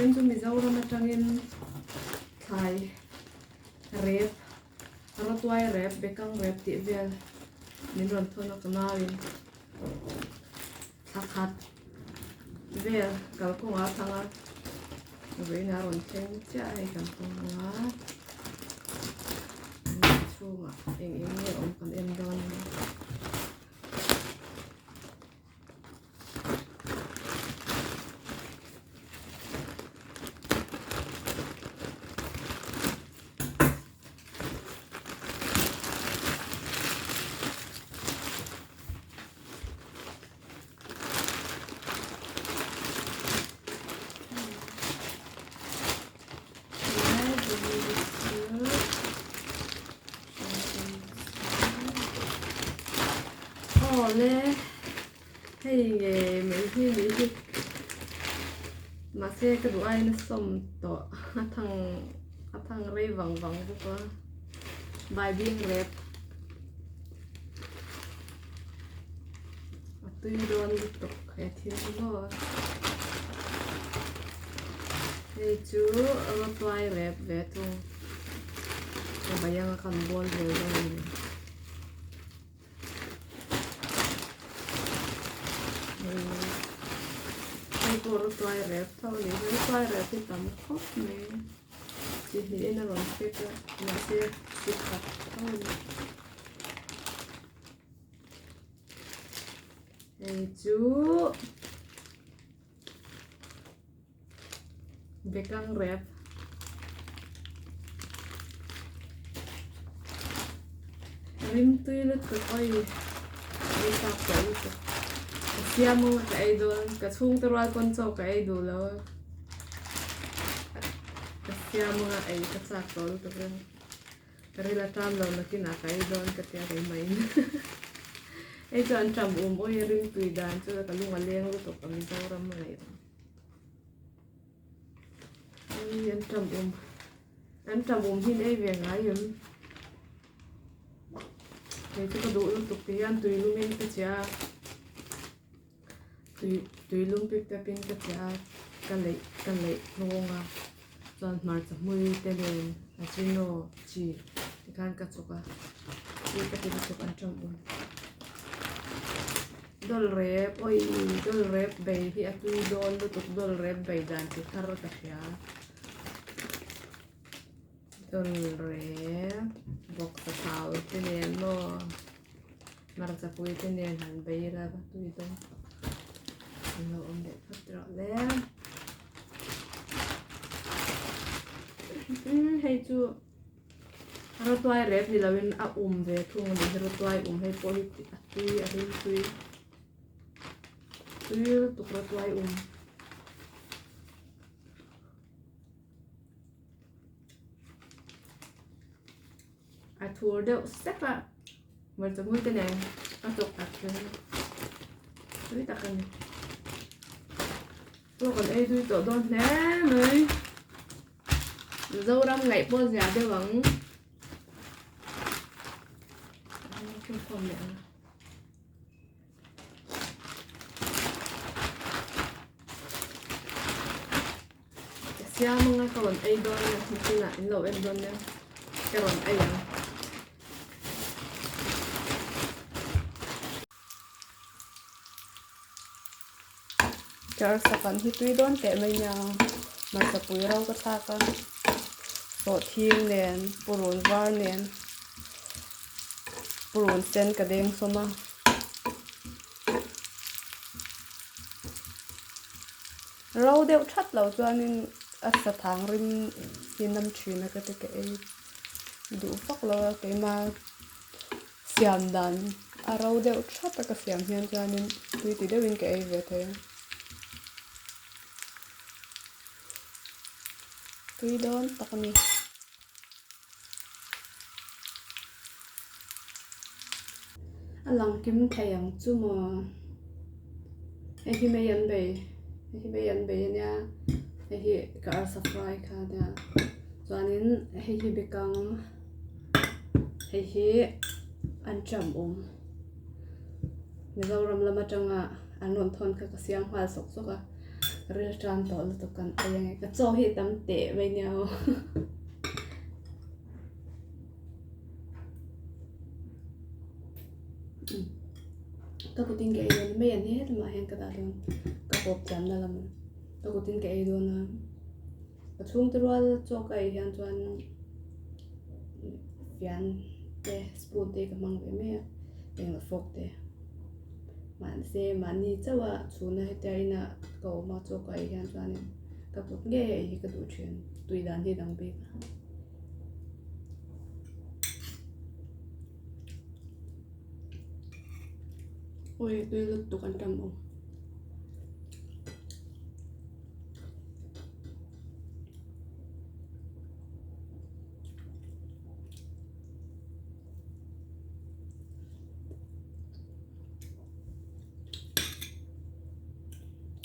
Nên chúng mình dâu ra mặt trăng in thai rep rồi toai rep bekang rep ti vel min ron thon ok nawin thakhat vel kal ko nga thanga rồi na ron theng cha ai kan ko nga chunga eng ni om kan em don lẽ hay mấy khi mà xe cái đồ ai nó xôm to thằng rây vòng vòng của bài biên rep tôi đoán được tục cái thiên đó thì chú ở toai rep về tu cái bài yang akan bol về đây por toai rep thau ni với toai rep thì tầm khóc này chỉ thì nó còn cái là sẽ xịt khát thau này chú bekang rep rim tui lut ko oi đi sạc tới sia mo ka idol ka chung tural kon chau ka idol lo ka sia mo nga ai ka chak tol to ren karila tam lo na kina ka idol ka tia kai mai ai chan tam oi ring tui dan chu ka lunga leng lu to ka mi zo ram mai ai an tam hin ai ve nga yun ai chu ka du lu to pi an tui lu men ka cha tùy lung pick ta pin ka cha kan lei ngonga chon mar cha mui te len a chino chi kan ka choka chi ka ti chu kan chom un dol rep oi dol rep bei hi atui dol lu tuk dol rep bei dan ti thar ka sia dol rep bok ta thau te len no mar cha pui te len han bei ra ba tui dol nó ôm đẹp phát rõ lên hay chưa rồi toai rep thì là bên về thùng thì rồi toai hay poli tui tục rồi toai thua đậu sắc ạ mìnhจะมือกันเองtụcเลยtuiตักกันtôi còn ai tôi tổ đón nè mới dâu đâm ngày bao giờ để vẫn không còn nữa xe mong còn ai đón không tin là anh lẩu em đón nè cái còn ai à char sakan hi tui don te mai nya ma sa pui rau ka tha ka so thing nen purun var nen purun sen ka deng soma rau deuh that lo chuanin a sa thang rim hin nam thina ka te ke ei du fak lo ke ma siam dan a rau deuh that ka siam hian chuanin tui ti deuhin ke ei ve the tui don takni alang kim thayang chu mo hi me yan be nya hi ka sa fry kha da chuanin hi bekang hi an cham mizoram lama tanga anon thon ka siam hal sok soka real tran to lu to kan ayang ka cho hi tam te ve nhau ta ko tin ke don me yan hết mà hen ka da don ka pop chan da lam ta ko tin ke don na ka chung te rual cho ka hian chuan fian te spoon te ka mang ve me eng la fok te man se mani chawa chuna he te ina ko ma cho ka hian chuan ka put nge hi ka du chen tui dan hi dang be oi tui lu tu kan tam o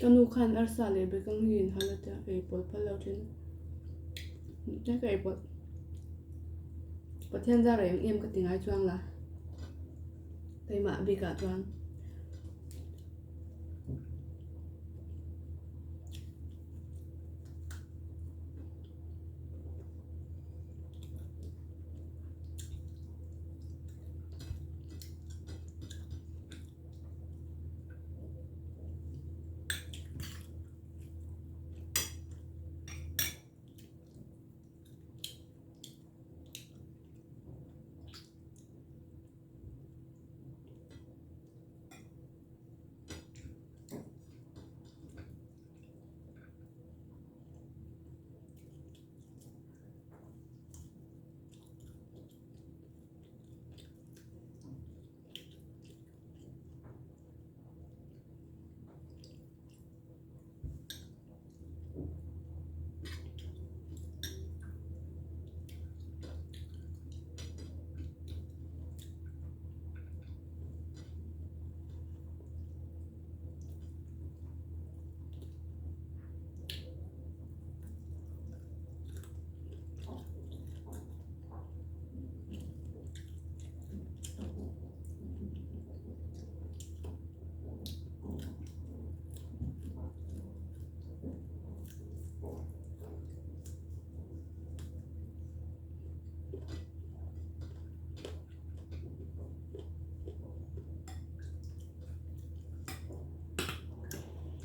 kanu khan ar sa le be kang hin halata ei pol phal lo chen ta ka ei pol pathian za re em ka tingai chuang la tai ma bi ka chuang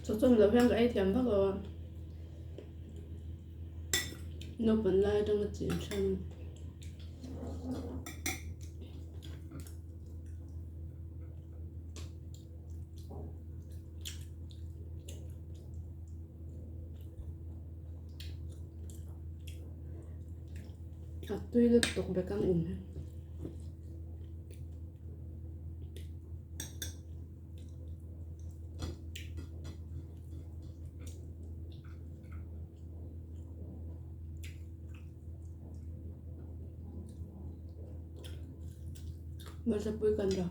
cho chom lo hian ka ei thiam bak lo no pan lai dang chi chan a tui lu tok be kang mà sa pui kan da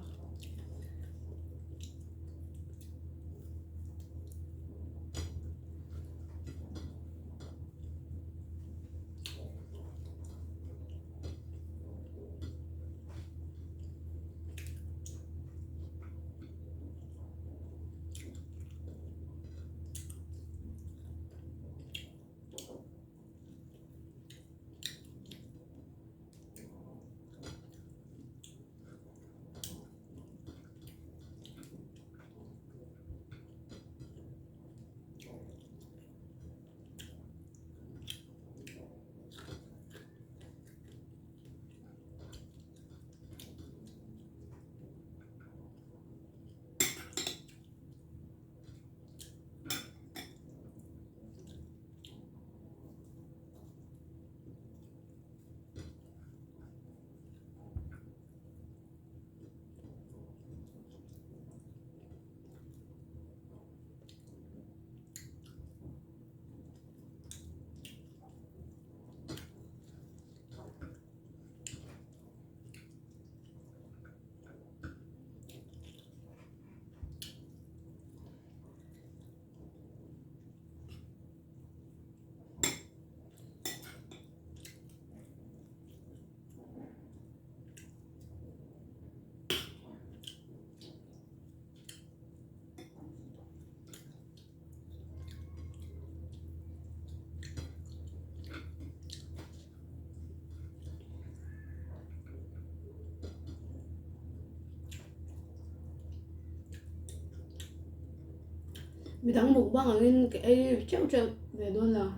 Vì thằng mục băng lên cái treo treo về luôn là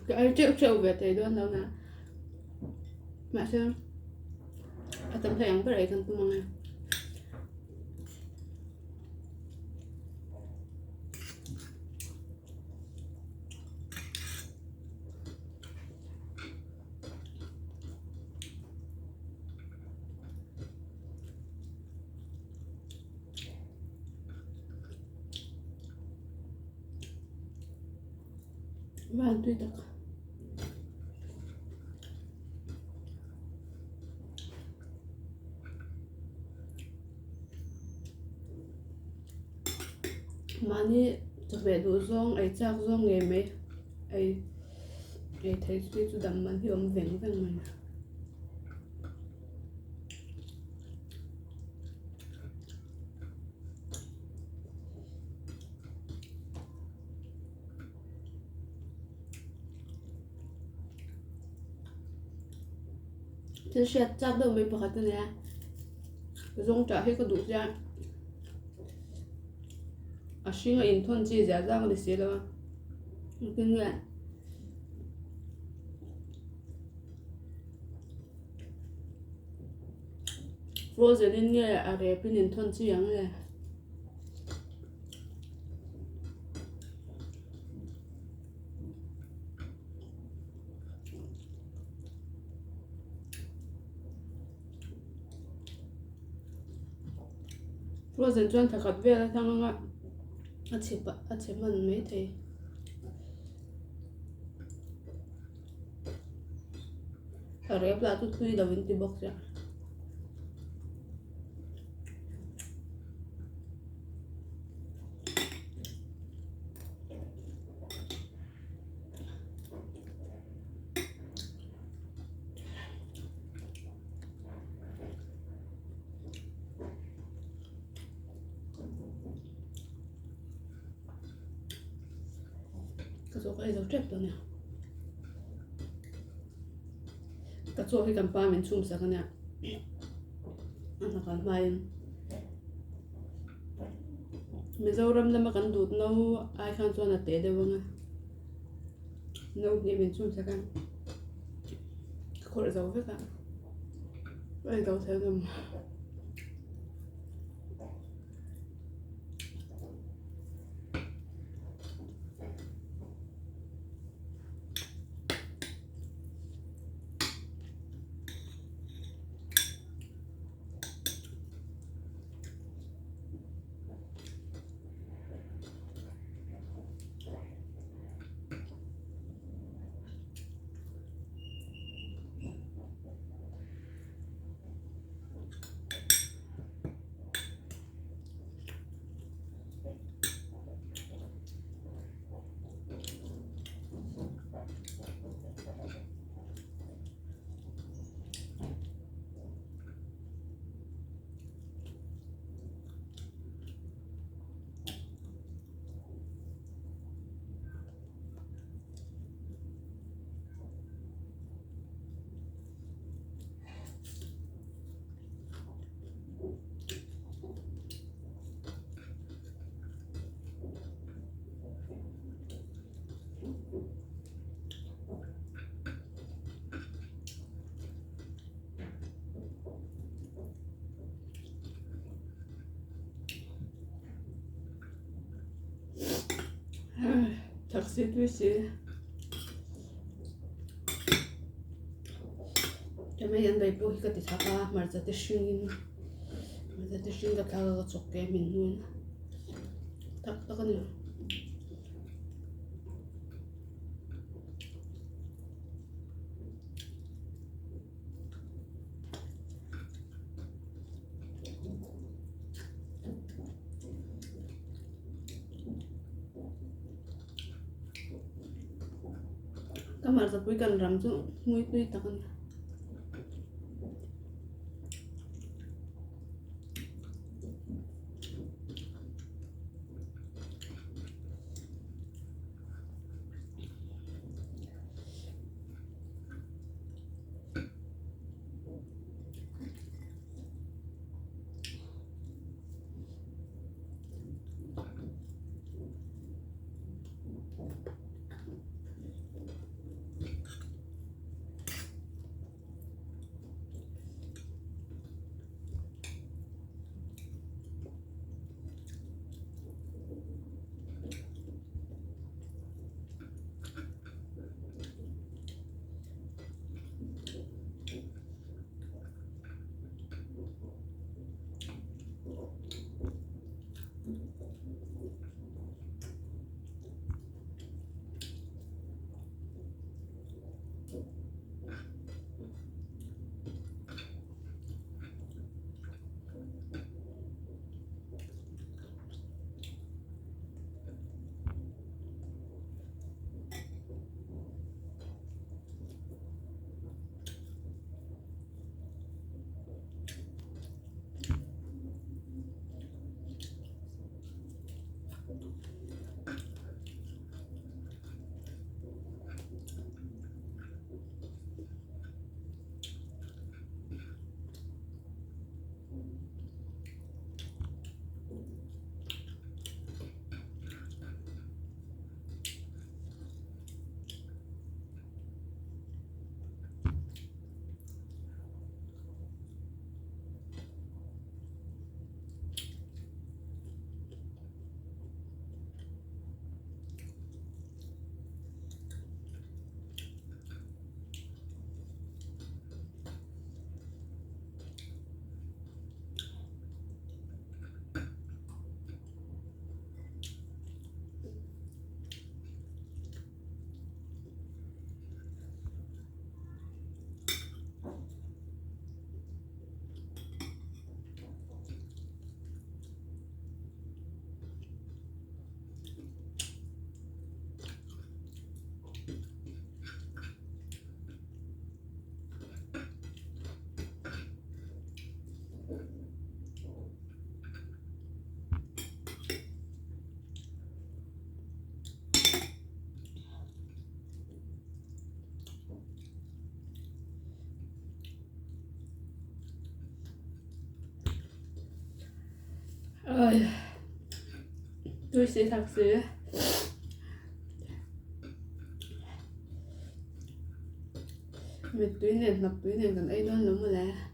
cái treo treo về thế luôn đâu nè mà xem tầm thấy ăn cái đấy cần tụi mình và tuy được mà ni cho về đồ rong ấy chắc rong nghề mấy ấy ấy thấy suy cho đầm mình hiểu vẹn vẹn mình chứ sẽ chắc đâu mình phải cái này rong trả hết có đủ ra à xin in thôn chi giá ra cái gì đâu kinh nghiệm frozen in nghe à rẻ pin in thôn chi ăn này frozen chuan thật về là thằng nó à chỉ mình mấy thế à rẻ là tụt tụi đầu in box ra cái số cái dấu trép đó nè cái số cái cầm pa mình chum sa cái nè anh là cái mai Mizoram lama kan dut no ai khan chuan a te dewanga no ni min chum sa kan khor zo ve ka ai do thel ngam taksit visi Jamen yan dai po hi ka ti thaka mar za te shingin mar za te shing ka thaka ka chokke min nun tak tak ni ka mar za pui kan ram chu ngui tui tak ni Ôi, tôi sẽ thật sự mệt túi này, mập túi này còn ấy đó lắm mà là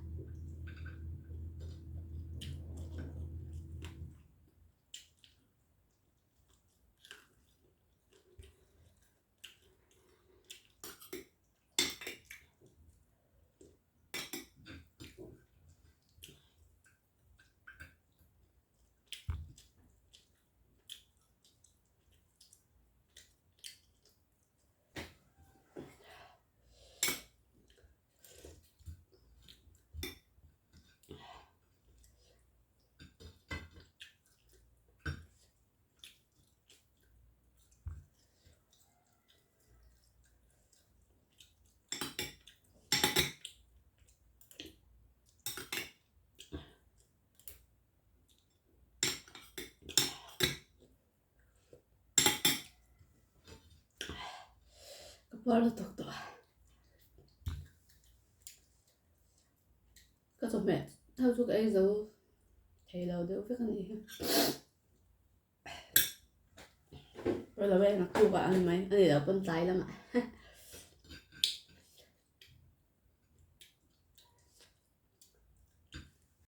바로 덕도 có tụi mẹ theo chú cái dấu thì đầu đều biết cái gì rồi là bây giờ nó kêu gọi anh mấy anh này là con trai lắm ạ